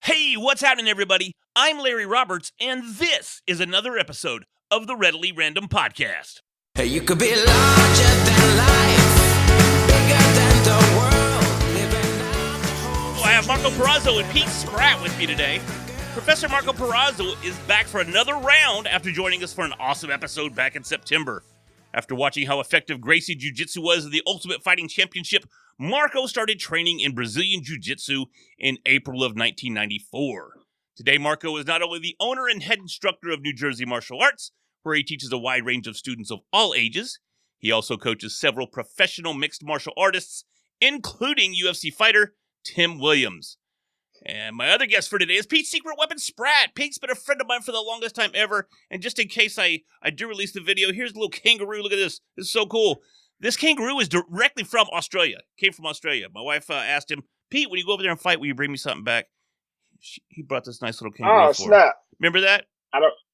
Hey, what's happening, everybody? I'm Larry Roberts, and this is another episode of the Readily Random Podcast. Hey, you could be larger than life, bigger than the world, living out the whole. I have Marco Perazzo and Pete Spratt with me today. Professor Marco Perazzo is back for another round after joining us for an awesome episode back in September. After watching how effective Gracie Jiu-Jitsu was in the Ultimate Fighting Championship, Marco started training in Brazilian Jiu-Jitsu in April of 1994. Today, Marco is not only the owner and head instructor of New Jersey Martial Arts, where he teaches a wide range of students of all ages, he also coaches several professional mixed martial artists, including UFC fighter Tim Williams. And my other guest for today is Pete's Secret Weapon Spratt. Pete's been a friend of mine for the longest time ever, and just in case I do release the video, here's a little kangaroo. Look at this. This is so cool. This kangaroo is directly from Australia. Came from Australia. My wife asked him, Pete, when you go over there and fight, will you bring me something back? He brought this nice little kangaroo for her. Remember that?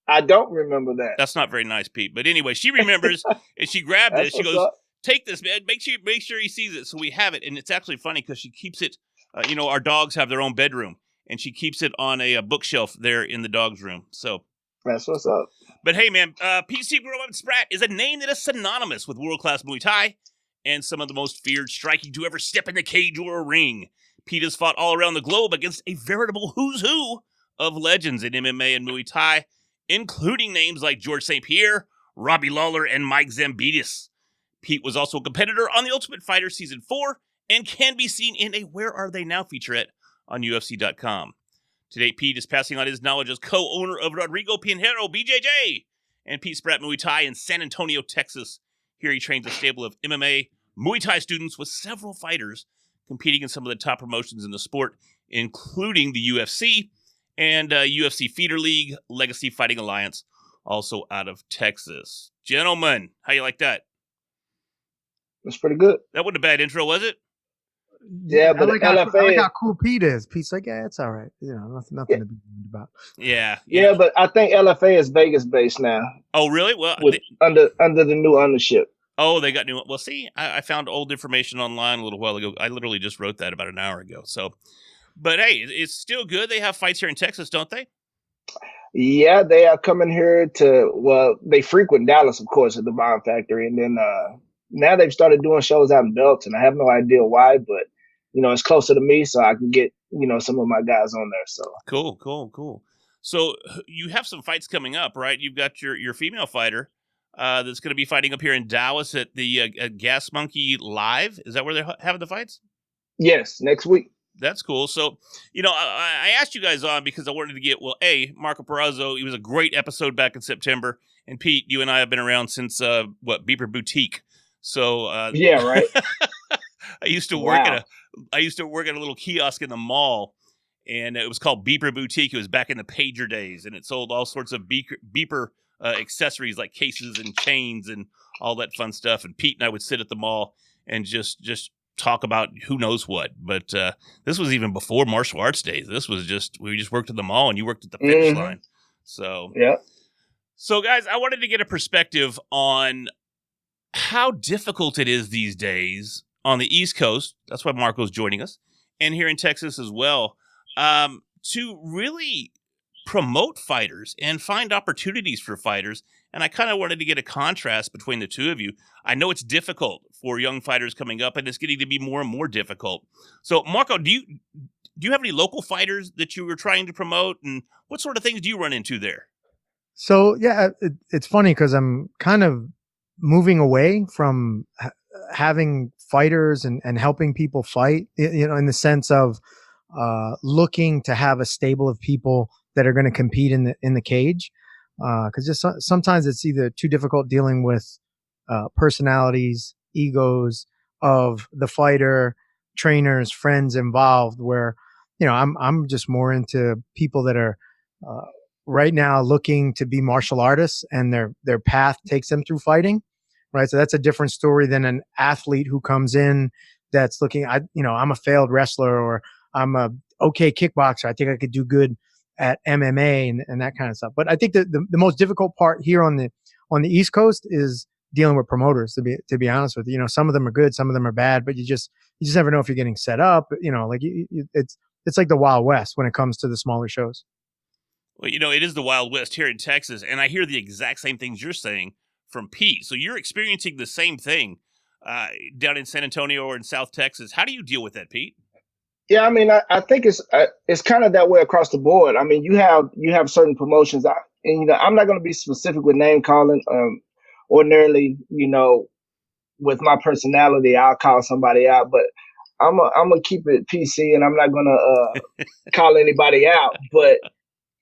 I don't remember that. That's not very nice, Pete. But anyway, she remembers, and she grabbed it. She goes, take this, man. Make sure he sees it. So we have it, and it's actually funny because she keeps it. Our dogs have their own bedroom, and she keeps it on a bookshelf there in the dog's room. So that's what's up. But hey, man, Pete's Secret Weapon Spratt is a name that is synonymous with world-class Muay Thai and some of the most feared striking to ever step in the cage or a ring. Pete has fought all around the globe against a veritable who's who of legends in MMA and Muay Thai, including names like George St. Pierre, Robbie Lawler, and Mike Zambidis. Pete was also a competitor on The Ultimate Fighter Season 4 and can be seen in a Where Are They Now featurette on UFC.com. Today, Pete is passing on his knowledge as co-owner of Rodrigo Pinhero BJJ and Pete Spratt Muay Thai in San Antonio, Texas. Here he trains a stable of MMA, Muay Thai students with several fighters competing in some of the top promotions in the sport, including the UFC and UFC Feeder League, Legacy Fighting Alliance, also out of Texas. Gentlemen, how you like that? That's pretty good. That wasn't a bad intro, was it? Yeah, but I like how cool Pete is. Pete's like, yeah, it's all right. Nothing to be worried about. Yeah, but I think LFA is Vegas based now. Oh, really? Well, under the new ownership. Oh, they got new. Well, see, I found old information online a little while ago. I literally just wrote that about an hour ago. So, but hey, it's still good. They have fights here in Texas, don't they? Yeah, they are coming here they frequent Dallas, of course, at the Bomb Factory, and then now they've started doing shows out in Belton. I have no idea why, but it's closer to me, so I can get some of my guys on there. So cool. So you have some fights coming up, right? You've got your female fighter that's going to be fighting up here in Dallas at the Gas Monkey Live. Is that where they're having the fights? Yes, next week. That's cool. So, I asked you guys on because I wanted to get, Marco Perazzo, he was a great episode back in September. And Pete, you and I have been around since, Beeper Boutique. So, yeah, right. I used to work at a little kiosk in the mall, and it was called Beeper Boutique. It was back in the pager days, and it sold all sorts of beeper accessories like cases and chains and all that fun stuff. And Pete and I would sit at the mall and just talk about who knows what. But this was even before martial arts days. This was we just worked at the mall, and you worked at the finish line. So yeah. So guys, I wanted to get a perspective on how difficult it is these days on the East Coast. That's why Marco's joining us, and here in Texas as well, to really promote fighters and find opportunities for fighters. And I kind of wanted to get a contrast between the two of you. I know it's difficult for young fighters coming up, and it's getting to be more and more difficult. So, Marco, do you have any local fighters that you were trying to promote, and what sort of things do you run into there? So, yeah, it's funny because I'm kind of moving away from having fighters and helping people fight, in the sense of looking to have a stable of people that are going to compete in the cage. Because just sometimes it's either too difficult dealing with personalities, egos of the fighter, trainers, friends involved, where, I'm just more into people that are right now looking to be martial artists, and their path takes them through fighting. Right. So that's a different story than an athlete who comes in that's looking, I'm a failed wrestler, or I'm a okay kickboxer. I think I could do good at MMA and that kind of stuff. But I think the most difficult part here on the East Coast is dealing with promoters, to be honest with you. Some of them are good, some of them are bad, but you just never know if you're getting set up. It's it's like the Wild West when it comes to the smaller shows. Well, it is the Wild West here in Texas, and I hear the exact same things you're saying from Pete. So you're experiencing the same thing down in San Antonio or in South Texas. How do you deal with that, Pete? Yeah, I mean, I think it's kind of that way across the board. I mean, you have certain promotions, and I'm not going to be specific with name calling. Ordinarily, with my personality, I'll call somebody out, but I'm gonna keep it PC, and I'm not gonna call anybody out. But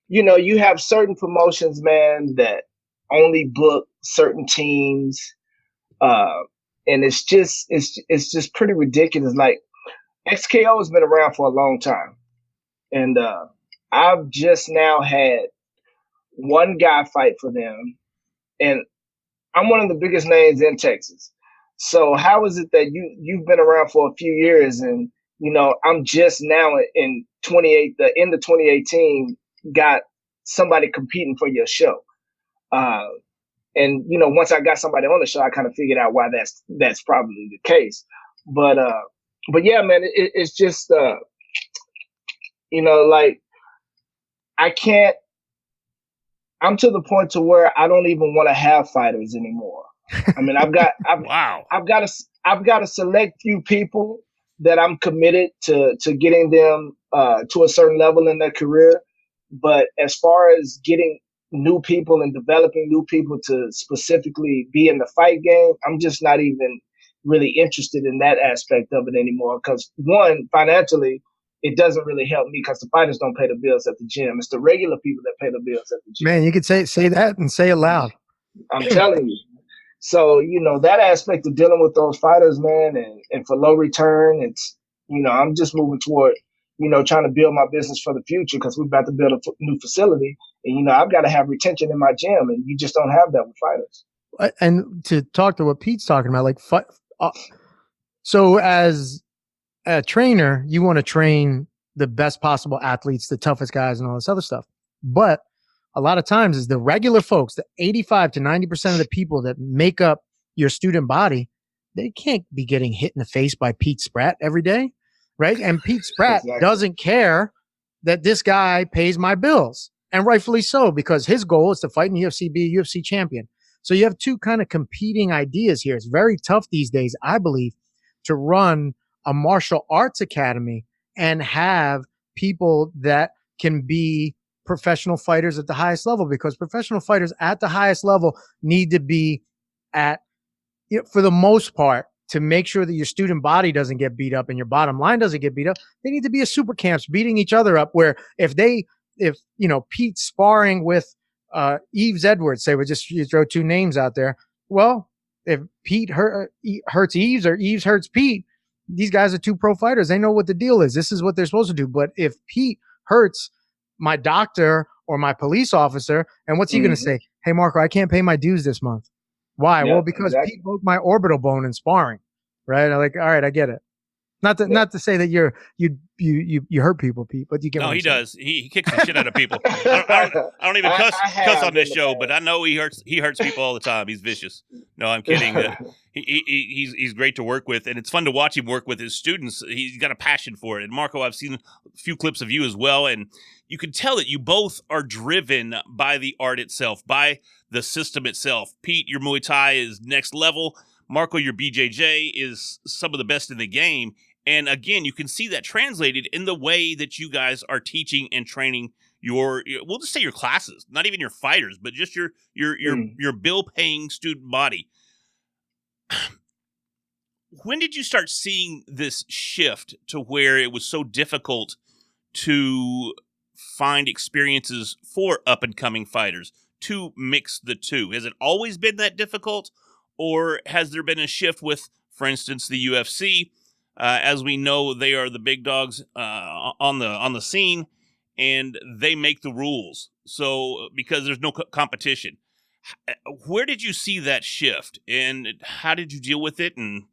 you have certain promotions, man, that only book certain teams, and it's just pretty ridiculous. Like, XKO has been around for a long time, and I've just now had one guy fight for them, and I'm one of the biggest names in Texas. So how is it that you've been around for a few years, and I'm just now in the end of 2018 got somebody competing for your show, and once I got somebody on the show, I kind of figured out why that's probably the case, but yeah, man, it's just like I can't. I'm to the point to where I don't even want to have fighters anymore. I mean, Wow. I've got a select few people that I'm committed to getting them to a certain level in their career. But as far as getting new people and developing new people to specifically be in the fight game, I'm just not even really interested in that aspect of it anymore. Because one, financially, it doesn't really help me because the fighters don't pay the bills at the gym. It's the regular people that pay the bills at the gym. Man, you could say that and say it loud. I'm telling you. So, that aspect of dealing with those fighters, man, and for low return, it's, I'm just moving toward, trying to build my business for the future because we're about to build a new facility. And, I've got to have retention in my gym, and you just don't have that with fighters. And to talk to what Pete's talking about, like, so as a trainer, you want to train the best possible athletes, the toughest guys, and all this other stuff. But a lot of times is the regular folks, the 85 to 90% of the people that make up your student body, they can't be getting hit in the face by Pete Spratt every day, right? And Pete Spratt Exactly. doesn't care that this guy pays my bills, and rightfully so, because his goal is to fight in the UFC, be a UFC champion. So you have two kind of competing ideas here. It's very tough these days, I believe, to run a martial arts academy and have people that can be professional fighters at the highest level, because professional fighters at the highest level need to be at, for the most part, to make sure that your student body doesn't get beat up and your bottom line doesn't get beat up. They need to be a super camps beating each other up, where if Pete's sparring with Yves Edwards, say, we just throw two names out there. Well, if Pete hurts Yves or Yves hurts Pete, these guys are two pro fighters. They know what the deal is. This is what they're supposed to do. But if Pete hurts my doctor or my police officer, and what's he going to say? Hey, Marco, I can't pay my dues this month. Why? Yeah, well, because exactly. Pete broke my orbital bone in sparring, right? I'm like, all right, I get it. Not to say that you hurt people, Pete, but you get. No, what he I'm saying. does. He kicks the shit out of people. I don't even cuss on this show, but I know he hurts people all the time. He's vicious. No, I'm kidding. He's great to work with, and it's fun to watch him work with his students. He's got a passion for it. And Marco, I've seen a few clips of you as well, and you can tell that you both are driven by the art itself, by the system itself. Pete, your Muay Thai is next level. Marco, your BJJ is some of the best in the game. And again, you can see that translated in the way that you guys are teaching and training we'll just say your classes, not even your fighters, but just your bill-paying student body. When did you start seeing this shift to where it was so difficult to find experiences for up-and-coming fighters, to mix the two? Has it always been that difficult, or has there been a shift with, for instance, the UFC? As we know, they are the big dogs on the scene, and they make the rules. So because there's no competition, where did you see that shift, and how did you deal with it? And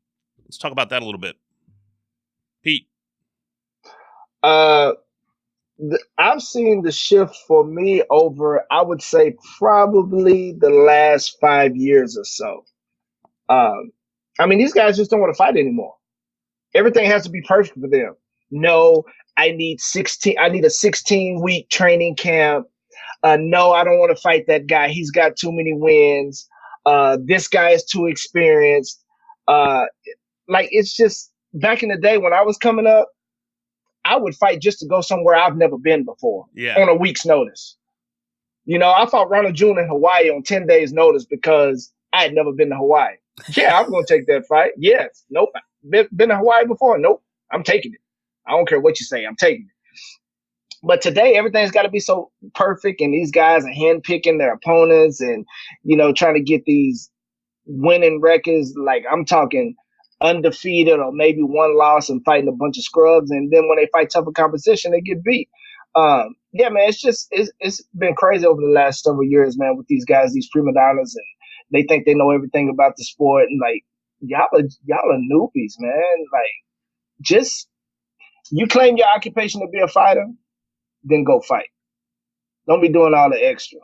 let's talk about that a little bit, Pete. I've seen the shift for me over, I would say, probably the last 5 years or so. I mean, these guys just don't want to fight anymore. Everything has to be perfect for them. No, I need a 16-week training camp. No, I don't want to fight that guy. He's got too many wins. This guy is too experienced. Like, it's just, back in the day when I was coming up, I would fight just to go somewhere I've never been before on a week's notice. You know, I fought Ronald Jr. in Hawaii on 10 days notice because I had never been to Hawaii. Yeah, I'm going to take that fight. Yes. Nope. Been to Hawaii before? Nope. I'm taking it. I don't care what you say. I'm taking it. But today, everything's got to be so perfect, and these guys are handpicking their opponents and, you know, trying to get these winning records. Like, I'm talking undefeated or maybe one loss and fighting a bunch of scrubs. And then when they fight tougher competition, they get beat. Yeah, man, it's been crazy over the last several years, man, with these guys, these prima donnas, and they think they know everything about the sport. And like, y'all are newbies, man. Like, just, you claim your occupation to be a fighter, then go fight. Don't be doing all the extra.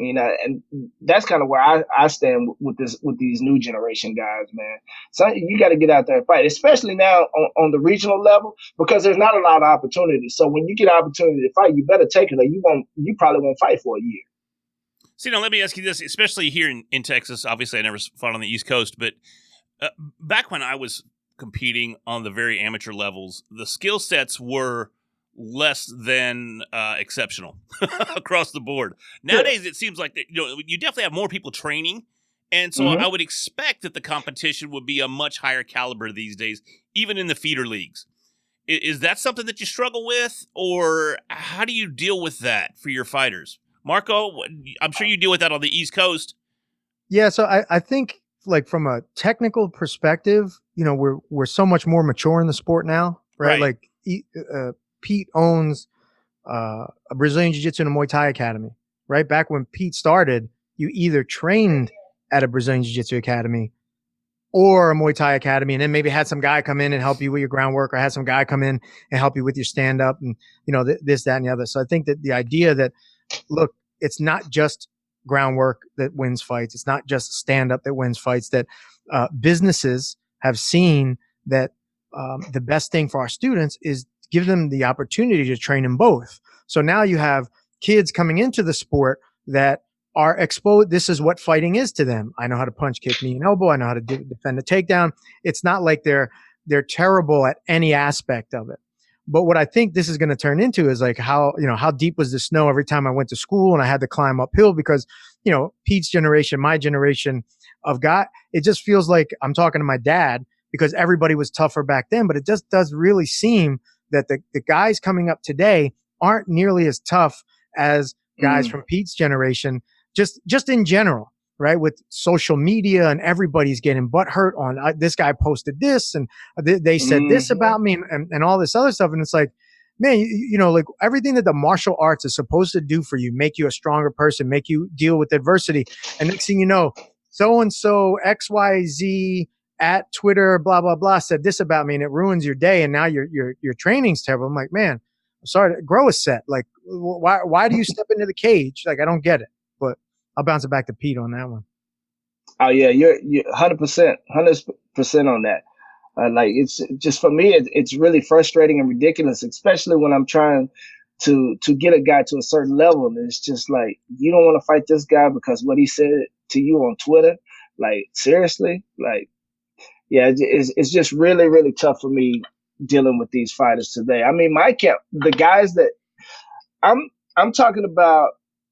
You know, and that's kind of where I stand with these new generation guys, man. So you got to get out there and fight, especially now on the regional level, because there's not a lot of opportunities. So when you get an opportunity to fight, you better take it, or you probably won't fight for a year. So, let me ask you this, especially here in Texas. Obviously, I never fought on the East Coast, but back when I was competing on the very amateur levels, the skill sets were less than exceptional across the board. Nowadays, it seems like that, you definitely have more people training, and so I would expect that the competition would be a much higher caliber these days, even in the feeder leagues. Is that something that you struggle with, or how do you deal with that for your fighters? Marco, I'm sure you deal with that on the East Coast. Yeah, so I think, like, from a technical perspective, we're so much more mature in the sport now, right? Like, Pete owns a Brazilian Jiu Jitsu and a Muay Thai academy, right? Back when Pete started, you either trained at a Brazilian Jiu Jitsu academy or a Muay Thai academy, and then maybe had some guy come in and help you with your groundwork, or had some guy come in and help you with your stand up, and this, that, and the other. So I think that the idea that, look, it's not just groundwork that wins fights, it's not just stand up that wins fights, that businesses have seen that the best thing for our students is give them the opportunity to train in both. So now you have kids coming into the sport that are exposed. This is what fighting is to them. I know how to punch, kick, knee, and elbow. I know how to defend a takedown. It's not like they're terrible at any aspect of it. But what I think this is going to turn into is like how deep was the snow every time I went to school and I had to climb uphill because, Pete's generation, my generation of guy, it just feels like I'm talking to my dad because everybody was tougher back then. But it just does really seem that the guys coming up today aren't nearly as tough as guys from Pete's generation, just in general, right? With social media and everybody's getting butt hurt on this guy posted this and they said this about me and all this other stuff. And it's like, man, like everything that the martial arts is supposed to do for you, make you a stronger person, make you deal with adversity. And next thing you know, so-and-so XYZ at Twitter, blah, blah, blah, said this about me, and it ruins your day. And now your training's terrible. I'm like, man, I'm sorry to grow a set. Like, why do you step into the cage? Like, I don't get it, but I'll bounce it back to Pete on that one. Oh yeah. You're 100% on that. Like, it's just, for me, it's really frustrating and ridiculous, especially when I'm trying to get a guy to a certain level. And it's just like, you don't want to fight this guy because what he said to you on Twitter, like, seriously, like, yeah, it's just really, really tough for me dealing with these fighters today. I mean, my camp, the guys that I'm talking about,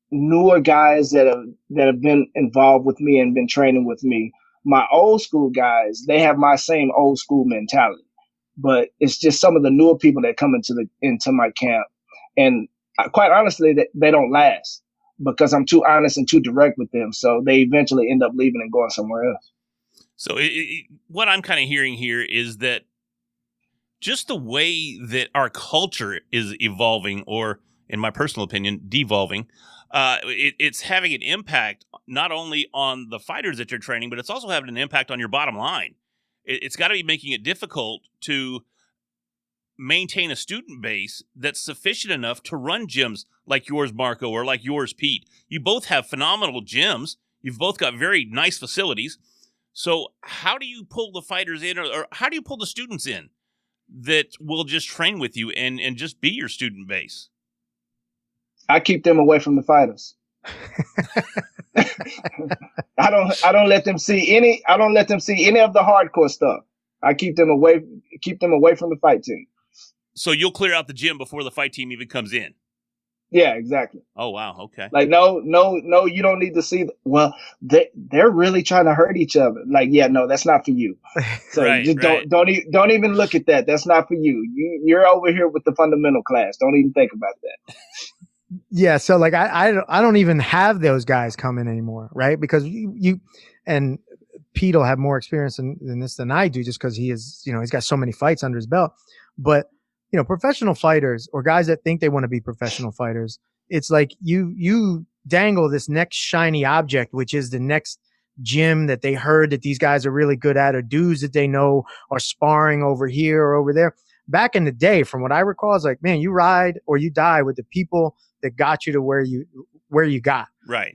newer guys that have been involved with me and been training with me. My old school guys, they have my same old school mentality, but it's just some of the newer people that come into my camp, and quite honestly, they don't last because I'm too honest and too direct with them. So they eventually end up leaving and going somewhere else. So what I'm kind of hearing here is that just the way that our culture is evolving, or in my personal opinion, devolving, it's having an impact not only on the fighters that you're training, but it's also having an impact on your bottom line. It's got to be making it difficult to maintain a student base that's sufficient enough to run gyms like yours, Marco, or like yours, Pete. You both have phenomenal gyms. You've both got very nice facilities. So how do you pull the fighters in, or how do you pull the students in? that will just train with you and just be your student base? I keep them away from the fighters. I don't let them see any of the hardcore stuff. I keep them away from the fight team. So you'll clear out the gym before the fight team even comes in. Yeah, exactly. Oh wow, okay. Like no, you don't need to see. Well, they're really trying to hurt each other. Like, yeah, no, that's not for you. So don't even look at that. That's not for you. You're over here with the fundamental class. Don't even think about that. Yeah, so like I don't even have those guys come in anymore, right? Because you and Pete will have more experience in this than I do, just because he's got so many fights under his belt. But professional fighters or guys that think they want to be professional fighters, it's like you dangle this next shiny object, which is the next gym that they heard that these guys are really good at, or dudes that they know are sparring over here or over there. Back in the day, from what I recall, it's like, man, you ride or you die with the people that got you to where you got. Right.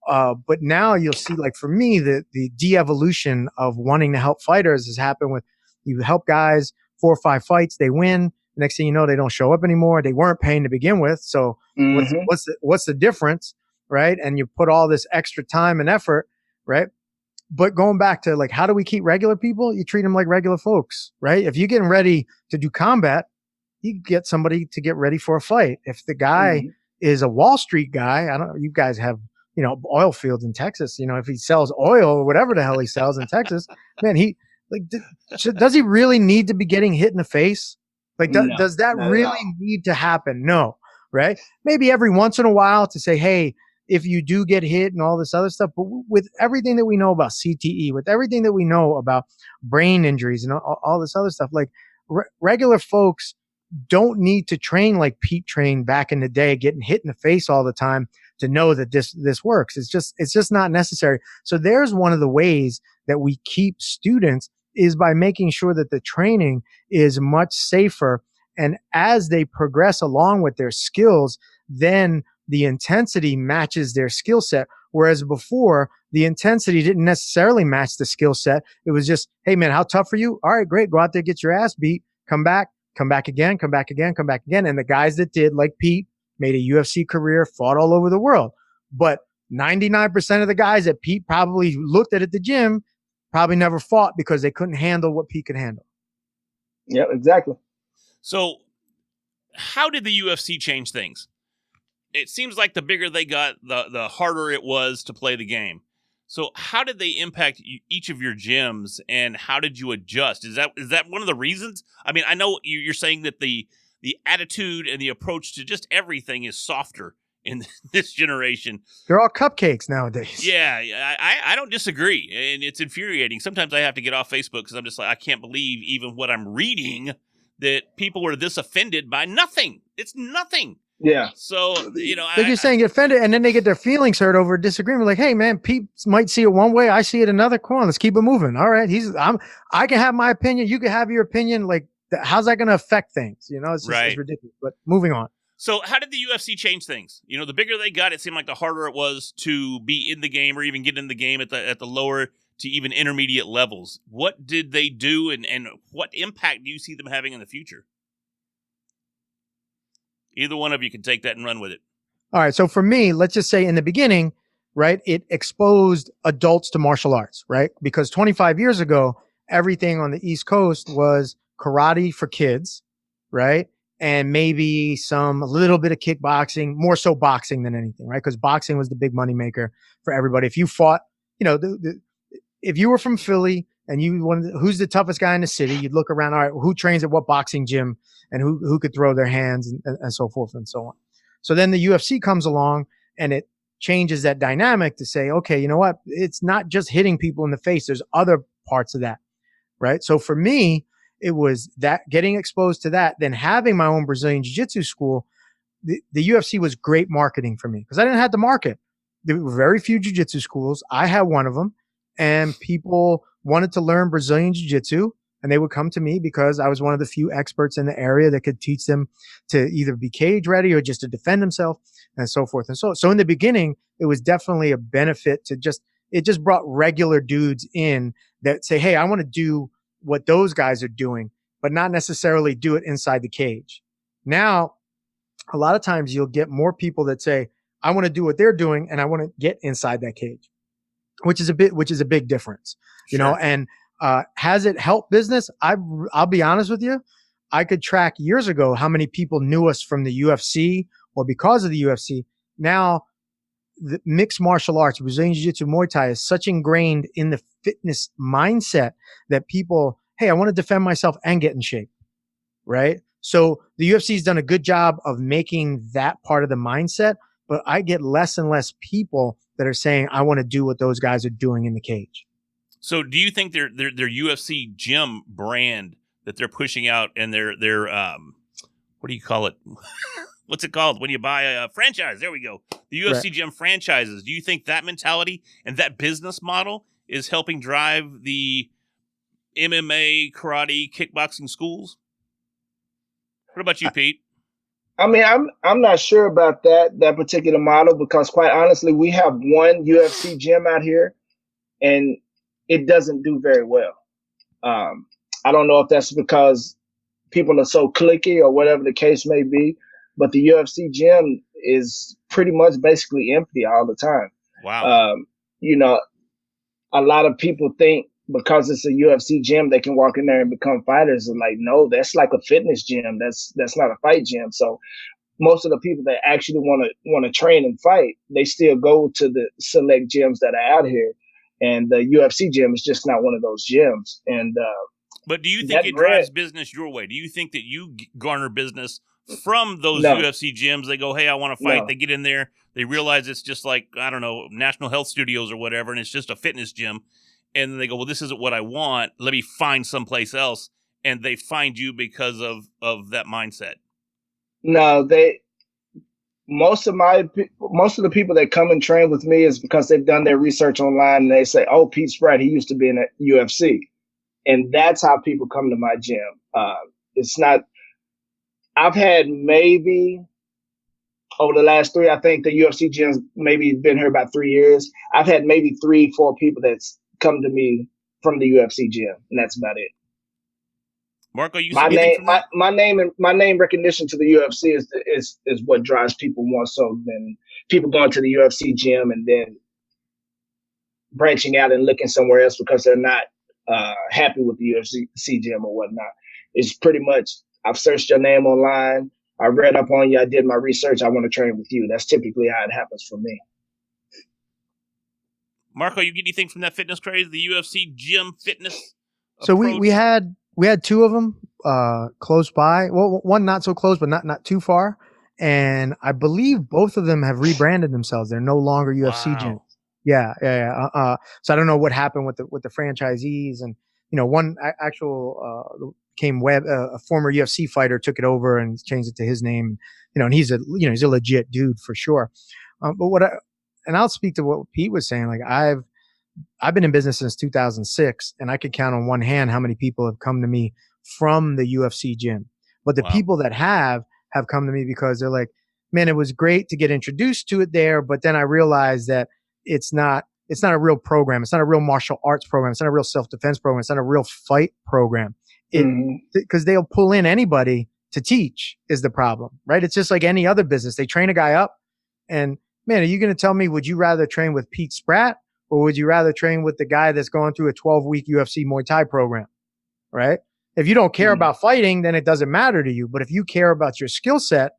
But now you'll see, like for me, the de-evolution of wanting to help fighters has happened with, you help guys 4 or 5 fights, they win. Next thing you know, they don't show up anymore. They weren't paying to begin with. So what's the difference, right? And you put all this extra time and effort, right? But going back to like, how do we keep regular people? You treat them like regular folks, right? If you're getting ready to do combat, you get somebody to get ready for a fight. If the guy is a Wall Street guy, I don't know, you guys have, oil fields in Texas, if he sells oil or whatever the hell he sells in Texas, man, does he really need to be getting hit in the face? Like, does that really need to happen? No. Right. Maybe every once in a while to say, hey, if you do get hit and all this other stuff, but with everything that we know about CTE, with everything that we know about brain injuries and all this other stuff, like regular folks don't need to train like Pete trained back in the day, getting hit in the face all the time to know that this works. It's just not necessary. So there's one of the ways that we keep students is by making sure that the training is much safer. And as they progress along with their skills, then the intensity matches their skill set. Whereas before, the intensity didn't necessarily match the skill set. It was just, hey man, how tough are you? All right, great. Go out there, get your ass beat, come back again. And the guys that did, like Pete, made a UFC career, fought all over the world. But 99% of the guys that Pete probably looked at the gym probably never fought because they couldn't handle what Pete could handle. Yeah, exactly. So how did the UFC change things? It seems like the bigger they got, the harder it was to play the game. So how did they impact each of your gyms, and how did you adjust? Is that one of the reasons? I mean, I know you're saying that the attitude and the approach to just everything is softer in this generation. They're all cupcakes nowadays. Yeah, I don't disagree, and it's infuriating. Sometimes I have to get off Facebook because I'm just like, I can't believe even what I'm reading, that people are this offended by nothing. It's nothing. Yeah. So, they're just saying get offended, and then they get their feelings hurt over a disagreement. Like, hey man, Pete might see it one way, I see it another. Come on, let's keep it moving. All right. I can have my opinion. You can have your opinion. Like, how's that going to affect things? It's just it's ridiculous, but moving on. So how did the UFC change things? The bigger they got, it seemed like the harder it was to be in the game or even get in the game at the lower to even intermediate levels. What did they do, and what impact do you see them having in the future? Either one of you can take that and run with it. All right. So for me, let's just say in the beginning, right, it exposed adults to martial arts, right? Because 25 years ago, everything on the East Coast was karate for kids, right? And maybe a little bit of kickboxing, more so boxing than anything, right? Because boxing was the big money maker for everybody. If you fought, if you were from Philly and you wanted, who's the toughest guy in the city, you'd look around, all right, who trains at what boxing gym and who could throw their hands and so forth and so on. So then the UFC comes along and it changes that dynamic to say, okay, you know what? It's not just hitting people in the face. There's other parts of that, right? So for me, it was that getting exposed to that, then having my own Brazilian Jiu-Jitsu school. The UFC was great marketing for me because I didn't have to market. There were very few Jiu-Jitsu schools. I had one of them, and people wanted to learn Brazilian Jiu-Jitsu, and they would come to me because I was one of the few experts in the area that could teach them to either be cage ready or just to defend themselves and so forth and so on. So in the beginning, it was definitely a benefit to it just brought regular dudes in that say, hey, I want to do what those guys are doing, but not necessarily do it inside the cage. Now, a lot of times you'll get more people that say, I want to do what they're doing and I want to get inside that cage, which is a big difference, you know, and has it helped business? I'll be honest with you. I could track years ago how many people knew us from the UFC or because of the UFC. Now, the mixed martial arts, Brazilian Jiu Jitsu, Muay Thai is such ingrained in the fitness mindset that people, hey, I want to defend myself and get in shape, right? So the UFC has done a good job of making that part of the mindset, but I get less and less people that are saying, I want to do what those guys are doing in the cage. So do you think their UFC gym brand that they're pushing out and their what do you call it? What's it called when you buy a franchise? There we go. The UFC gym franchises. Do you think that mentality and that business model is helping drive the MMA, karate, kickboxing schools? What about you, Pete? I mean, I'm not sure about that particular model because, quite honestly, we have one UFC gym out here, and it doesn't do very well. I don't know if that's because people are so cliquey or whatever the case may be, but the UFC gym is pretty much basically empty all the time. Wow. You know, a lot of people think because it's a UFC gym, they can walk in there and become fighters. And like, no, that's like a fitness gym. That's not a fight gym. So most of the people that actually want to train and fight, they still go to the select gyms that are out here. And the UFC gym is just not one of those gyms. And but do you think it drives business your way? Do you think that you garner business from those UFC gyms? They go, hey, I want to fight. They get in there. They realize it's just like, I don't know, National Health Studios or whatever, and it's just a fitness gym. And then they go, well, this isn't what I want. Let me find someplace else. And they find you because of that mindset. No, most of the people that come and train with me is because they've done their research online and they say, oh, Pete Spratt, he used to be in the UFC. And that's how people come to my gym. It's not, I've had maybe over the last 3, I think the UFC gym's maybe been here about 3 years. I've had maybe 3-4 people that's come to me from the UFC gym, and that's about it. Marco, you my name recognition to the UFC is what drives people more so than people going to the UFC gym and then branching out and looking somewhere else because they're not happy with the UFC gym or whatnot. It's pretty much, I've searched your name online, I read up on you, I did my research, I want to train with you. That's typically how it happens for me. Marco, you get anything from that fitness craze, the UFC gym fitness? So we had 2 of them close by. Well, one not so close, but not too far. And I believe both of them have rebranded themselves. They're no longer UFC gyms. Yeah. So I don't know what happened with the franchisees, and one actual a former UFC fighter took it over and changed it to his name. And he's a legit dude for sure. But I'll speak to what Pete was saying. Like I've been in business since 2006, and I could count on one hand how many people have come to me from the UFC gym. But the people that have come to me because they're like, man, it was great to get introduced to it there, but then I realized that it's not a real program. It's not a real martial arts program. It's not a real self-defense program. It's not a real fight program. Because they'll pull in anybody to teach is the problem, right? It's just like any other business. They train a guy up, and man, are you going to tell me, would you rather train with Pete Spratt or would you rather train with the guy that's going through a 12-week UFC Muay Thai program, right? If you don't care about fighting, then it doesn't matter to you. But if you care about your skill set,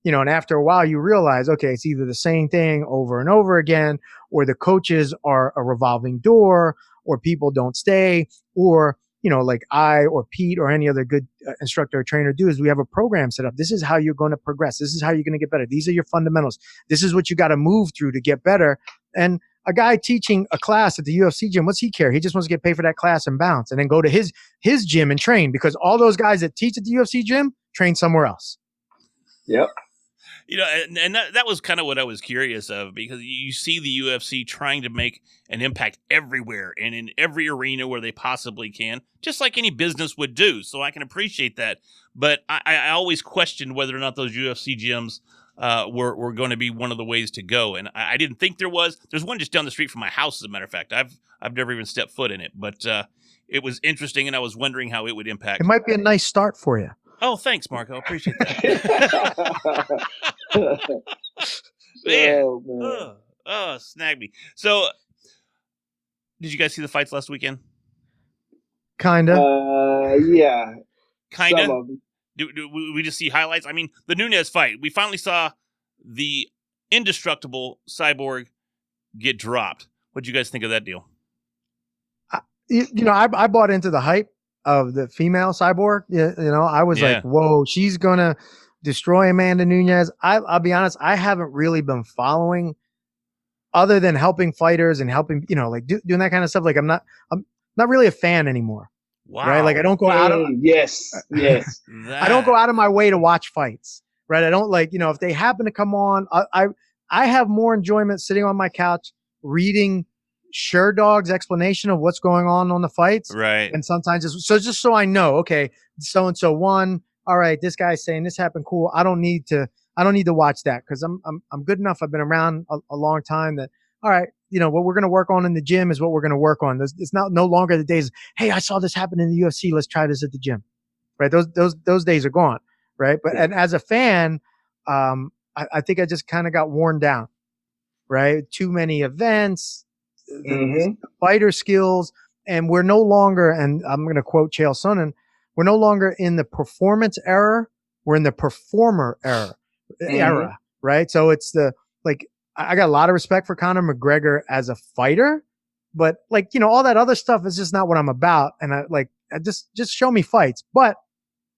and after a while you realize, okay, it's either the same thing over and over again, or the coaches are a revolving door, or people don't stay, or like I or Pete or any other good instructor or trainer do is we have a program set up. This is how you're going to progress. This is how you're going to get better. These are your fundamentals. This is what you got to move through to get better. And a guy teaching a class at the UFC gym, what's he care? He just wants to get paid for that class and bounce and then go to his gym and train, because all those guys that teach at the UFC gym train somewhere else. Yep. And that was kind of what I was curious of, because you see the UFC trying to make an impact everywhere and in every arena where they possibly can, just like any business would do. So I can appreciate that. But I always questioned whether or not those UFC gyms were going to be one of the ways to go. And I didn't think there was. There's one just down the street from my house, as a matter of fact. I've never even stepped foot in it. But it was interesting, and I was wondering how it would impact. It might be a nice start for you. Oh, thanks, Marco. Appreciate that. Man. Oh, man. Snag me. So, did you guys see the fights last weekend? Kinda. Yeah. Kinda. Some of them. Do we just see highlights? I mean, the Nunes fight. We finally saw the indestructible Cyborg get dropped. What did you guys think of that deal? I bought into the hype of the female Cyborg. I was like, whoa, she's gonna destroy Amanda Nunes. I'll be honest, I haven't really been following, other than helping fighters and helping, doing that kind of stuff. Like I'm not really a fan anymore. Wow. Right? Like I don't go out of yes. I don't go out of my way to watch fights. Right? I don't if they happen to come on, I have more enjoyment sitting on my couch reading Sherdog's explanation of what's going on the fights. Right. And sometimes just so I know, okay, so and so won. All right, this guy's saying this happened. Cool. I don't need to watch that because I'm good enough. I've been around a long time that, all right, what we're going to work on in the gym is what we're going to work on. It's no longer the days, hey, I saw this happen in the UFC. Let's try this at the gym. Right. Those days are gone. Right. But, and as a fan, I think I just kind of got worn down. Right. Too many events, fighter skills, and we're no longer, and I'm going to quote Chael Sonnen, we're no longer in the performance era. We're in the performer era. Right. So it's I got a lot of respect for Conor McGregor as a fighter, but all that other stuff is just not what I'm about. And I just show me fights, but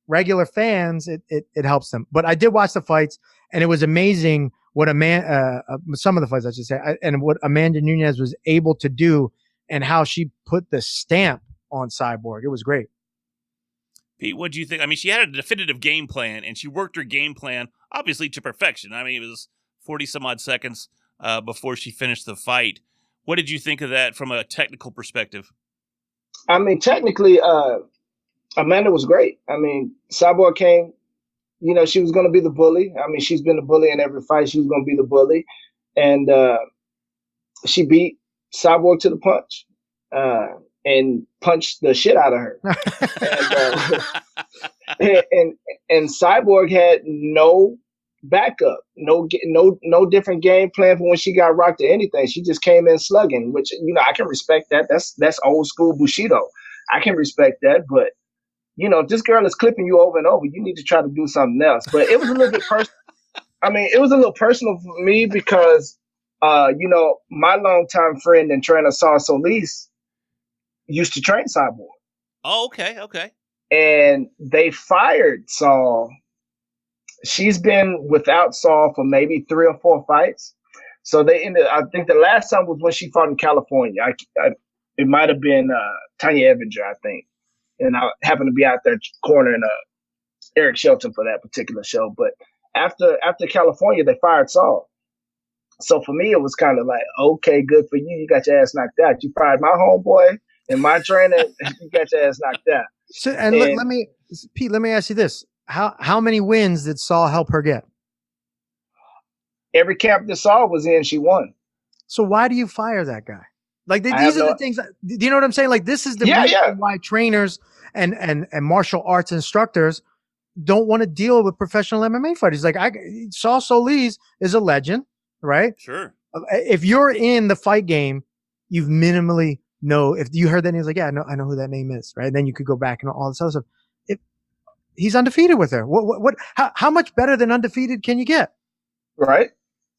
regular fans, it helps them. But I did watch the fights, and it was amazing what some of the fights I should say, and what Amanda Nunes was able to do, and how she put the stamp on Cyborg. It was great. Pete, what do you think? I mean, she had a definitive game plan, and she worked her game plan obviously to perfection. I mean, it was 40 some odd seconds before she finished the fight. What did you think of that from a technical perspective? I mean, technically, Amanda was great. I mean, Cyborg came, she was going to be the bully. I mean, she's been the bully in every fight. She was going to be the bully. And she beat Cyborg to the punch and punched the shit out of her. and Cyborg had no backup, no different game plan for when she got rocked or anything. She just came in slugging, which, I can respect that. That's old school Bushido. I can respect that, but if this girl is clipping you over and over, you need to try to do something else. But it was a little bit personal. I mean, it was a little personal for me because, my longtime friend and trainer, Saul Solis, used to train Cyborg. Oh, okay. And they fired Saul. She's been without Saul for maybe 3 or 4 fights. So they ended. I think the last time was when she fought in California. It might have been Tanya Evinger, I think. And I happened to be out there cornering Eric Shelton for that particular show. But after California, they fired Saul. So for me, it was kind of like, okay, good for you. You got your ass knocked out. You fired my homeboy and my trainer. You got your ass knocked out. So, and Pete, let me ask you this: How many wins did Saul help her get? Every camp that Saul was in, she won. So why do you fire that guy? These are the things. Do you know what I'm saying? This is the reason why trainers and martial arts instructors don't want to deal with professional MMA fighters. Saul Solis is a legend, right? Sure. If you're in the fight game, you've minimally know. If you heard that name, he's like, yeah, I know who that name is, right? And then you could go back and all this other stuff. He's undefeated with her. How much better than undefeated can you get? Right.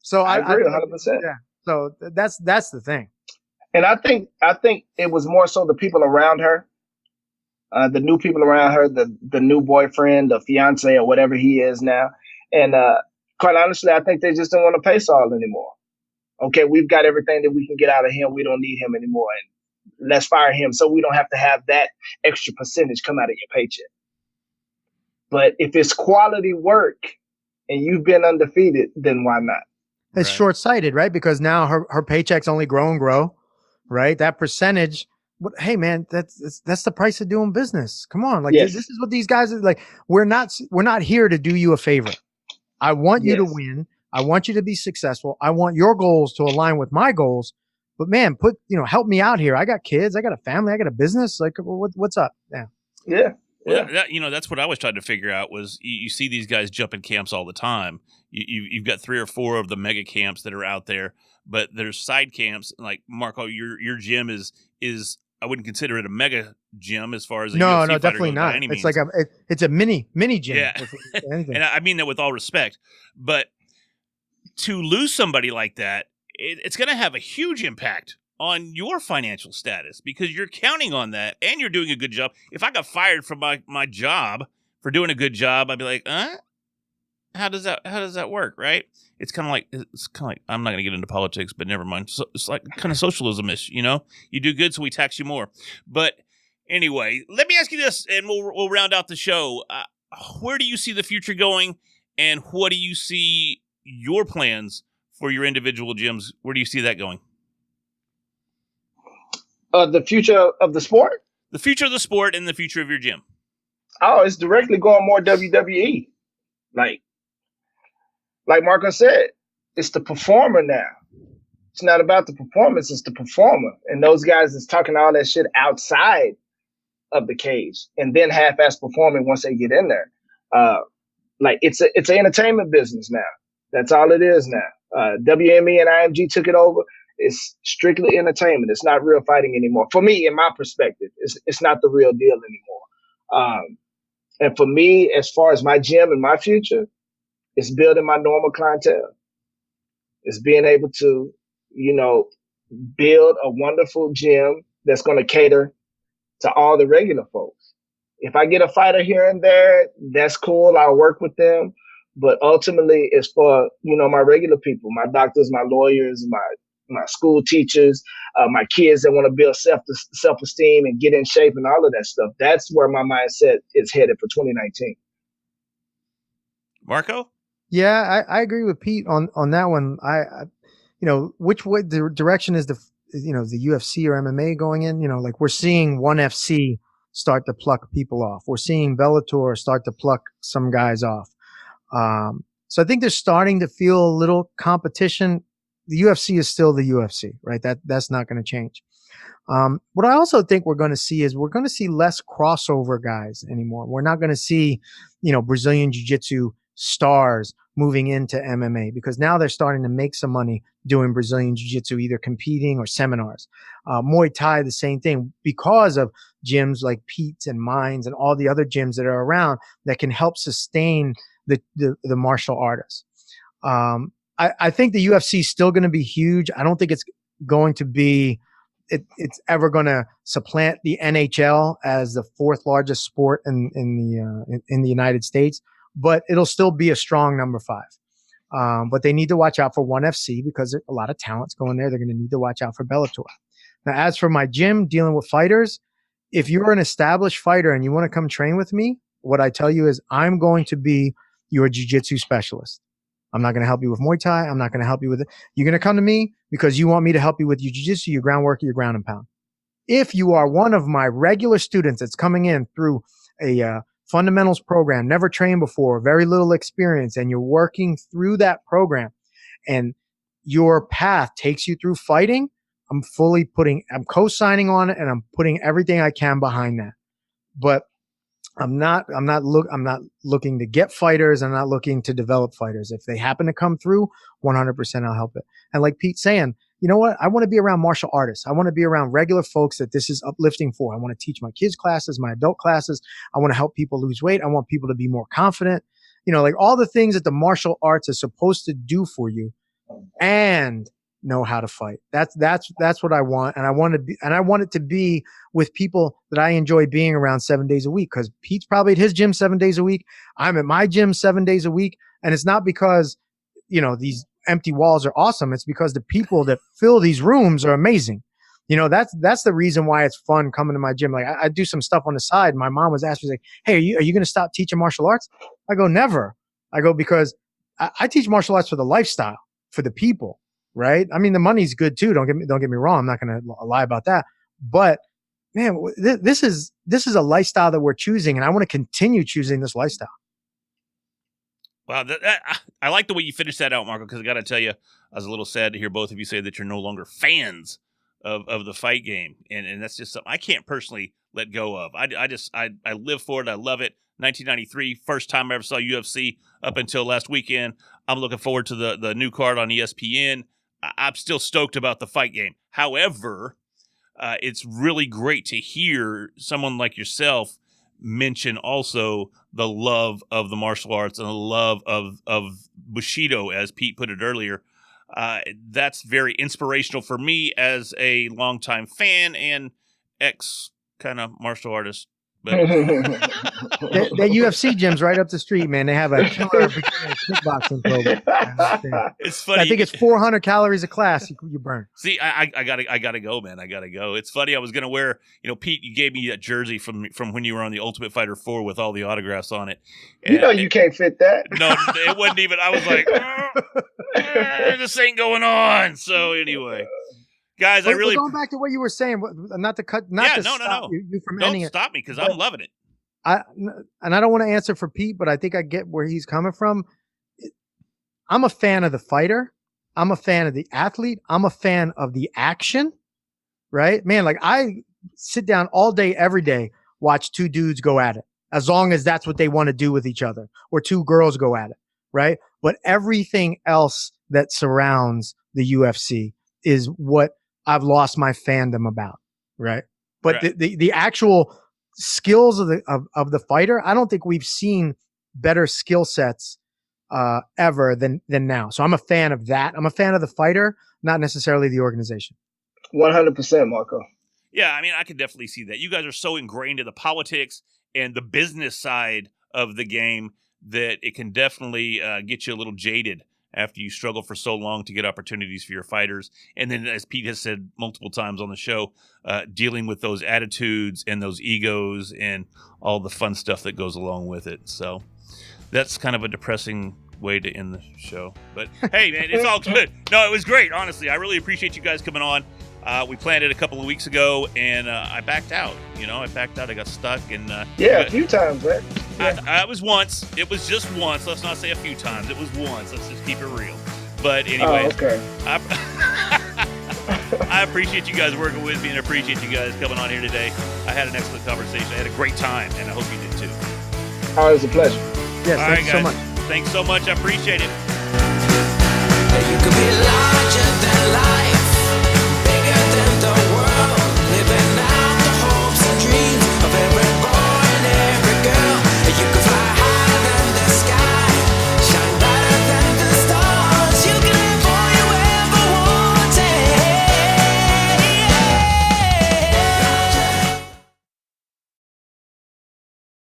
So I agree 100%. Yeah. So that's the thing. And I think it was more so the people around her, the new people around her, the new boyfriend, the fiance, or whatever he is now. And quite honestly, I think they just don't want to pay Saul anymore. Okay, we've got everything that we can get out of him. We don't need him anymore. And let's fire him so we don't have to have that extra percentage come out of your paycheck. But if it's quality work and you've been undefeated, then why not? It's short-sighted, right? Because now her paychecks only grow and grow. Right, that percentage. Hey, man, that's the price of doing business. Come on, this is what these guys are like. We're not here to do you a favor. I want you to win. I want you to be successful. I want your goals to align with my goals. but man, help me out here. I got kids, I got a family, I got a business. Like, what's up? Yeah. Yeah. Well, that's what I was trying to figure out was you see these guys jumping camps all the time. You've got 3 or 4 of the mega camps that are out there, but there's side camps. Like Marco, your gym is I wouldn't consider it a mega gym as far as no, definitely not. It's like it's a mini gym. Yeah, and I mean that with all respect. But to lose somebody like that, it's going to have a huge impact on your financial status because you're counting on that and you're doing a good job. If I got fired from my job for doing a good job, I'd be like, how does that work, right? It's kind of like I'm not going to get into politics, but never mind. So it's like kind of socialism-ish, You do good, so we tax you more. But anyway, let me ask you this, and we'll round out the show. Where do you see the future going, and what do you see your plans for your individual gyms? Where do you see that going? The future of the sport? The future of the sport and the future of your gym. Oh, it's directly going more WWE. Like Marco said, it's the performer now. It's not about the performance, it's the performer. And those guys that's talking all that shit outside of the cage and then half-ass performing once they get in there. It's an entertainment business now. That's all it is now. WME and IMG took it over. It's strictly entertainment. It's not real fighting anymore. For me, in my perspective, it's not the real deal anymore. And for me, as far as my gym and my future, it's building my normal clientele. It's being able to, build a wonderful gym that's going to cater to all the regular folks. If I get a fighter here and there, that's cool. I'll work with them. But ultimately, it's for, my regular people, my doctors, my lawyers, my school teachers, my kids that want to build self-esteem and get in shape and all of that stuff. That's where my mindset is headed for 2019. Marco? Yeah, I agree with Pete on that one. Which way the direction is the UFC or MMA going in? Like we're seeing ONE FC start to pluck people off. We're seeing Bellator start to pluck some guys off. So I think they're starting to feel a little competition. The UFC is still the UFC, right? That's not going to change. What I also think we're going to see is we're going to see less crossover guys anymore. We're not going to see, Brazilian Jiu-Jitsu stars moving into MMA because now they're starting to make some money doing Brazilian Jiu-Jitsu, either competing or seminars. Muay Thai, the same thing because of gyms like Pete's and Mines and all the other gyms that are around that can help sustain the martial artists. I think the UFC is still going to be huge. I don't think it's going to be it's ever going to supplant the NHL as the 4th largest sport in the United States, but it'll still be a strong number 5. But they need to watch out for ONE FC because a lot of talent's going there. They're going to need to watch out for Bellator. Now, as for my gym dealing with fighters, if you're an established fighter and you want to come train with me, what I tell you is I'm going to be your jiu-jitsu specialist. I'm not going to help you with Muay Thai. I'm not going to help you with it. You're going to come to me because you want me to help you with your jiu-jitsu, your groundwork, your ground and pound. If you are one of my regular students that's coming in through a fundamentals program, never trained before, very little experience, and you're working through that program and your path takes you through fighting, I'm co-signing on it and I'm putting everything I can behind that. But I'm not looking to get fighters. I'm not looking to develop fighters. If they happen to come through, 100% I'll help it. And like Pete's saying, you know what? I want to be around martial artists. I want to be around regular folks that this is uplifting for. I want to teach my kids classes, my adult classes. I want to help people lose weight. I want people to be more confident. Like all the things that the martial arts is supposed to do for you and know how to fight. That's what I want. And I want it to be with people that I enjoy being around 7 days a week, because Pete's probably at his gym 7 days a week. I'm at my gym 7 days a week. And it's not because, these empty walls are awesome. It's because the people that fill these rooms are amazing. That's the reason why it's fun coming to my gym. Like I do some stuff on the side. My mom was asking me, like, hey, are you going to stop teaching martial arts? I go, never. I go, because I teach martial arts for the lifestyle, for the people. Right. I mean, the money's good too. Don't get me wrong. I'm not going to lie about that. But man, this is a lifestyle that we're choosing, and I want to continue choosing this lifestyle. Wow, I like the way you finished that out, Marco, because I got to tell you, I was a little sad to hear both of you say that you're no longer fans of the fight game, and that's just something I can't personally let go of. I live for it. I love it. 1993, first time I ever saw UFC up until last weekend. I'm looking forward to the new card on ESPN. I'm still stoked about the fight game. However, it's really great to hear someone like yourself mention also the love of the martial arts and the love of Bushido, as Pete put it earlier. That's very inspirational for me as a longtime fan and ex kind of martial artist. But the UFC gym's right up the street, man. They have a killer beginner kickboxing program. It's funny. I think it's 400 calories a class you burn. See, I gotta go, man. I gotta go. It's funny. I was gonna wear, Pete, you gave me that jersey from when you were on the Ultimate Fighter 4 with all the autographs on it. And you can't fit that. No, it wasn't even. I was like, this ain't going on. So anyway. Guys, I really going back to what you were saying, not to cut, stop you from ending it. Don't stop me because I'm loving it. I don't want to answer for Pete, but I think I get where he's coming from. I'm a fan of the fighter. I'm a fan of the athlete. I'm a fan of the action, right? Man, like I sit down all day, every day, watch two dudes go at it, as long as that's what they want to do with each other, or two girls go at it, right? But everything else that surrounds the UFC is what I've lost my fandom about, right? But right. The actual skills of the fighter, I don't think we've seen better skill sets ever than now. So I'm a fan of that. I'm a fan of the fighter, not necessarily the organization. 100%, Marco. Yeah, I mean, I can definitely see that. You guys are so ingrained in the politics and the business side of the game that it can definitely get you a little jaded after you struggle for so long to get opportunities for your fighters. And then, as Pete has said multiple times on the show, dealing with those attitudes and those egos and all the fun stuff that goes along with it. So that's kind of a depressing way to end the show. But hey, man, it's all good. No, it was great. Honestly, I really appreciate you guys coming on. We planned it a couple of weeks ago, and I backed out. I got stuck. And a few times, right? Yeah. I was once. It was just once. Let's not say a few times. It was once. Let's just keep it real. But anyway, okay. I appreciate you guys working with me and appreciate you guys coming on here today. I had an excellent conversation. I had a great time, and I hope you did too. Oh, it was a pleasure. Yes, thanks so much. Thanks so much. I appreciate it. You could be larger than life.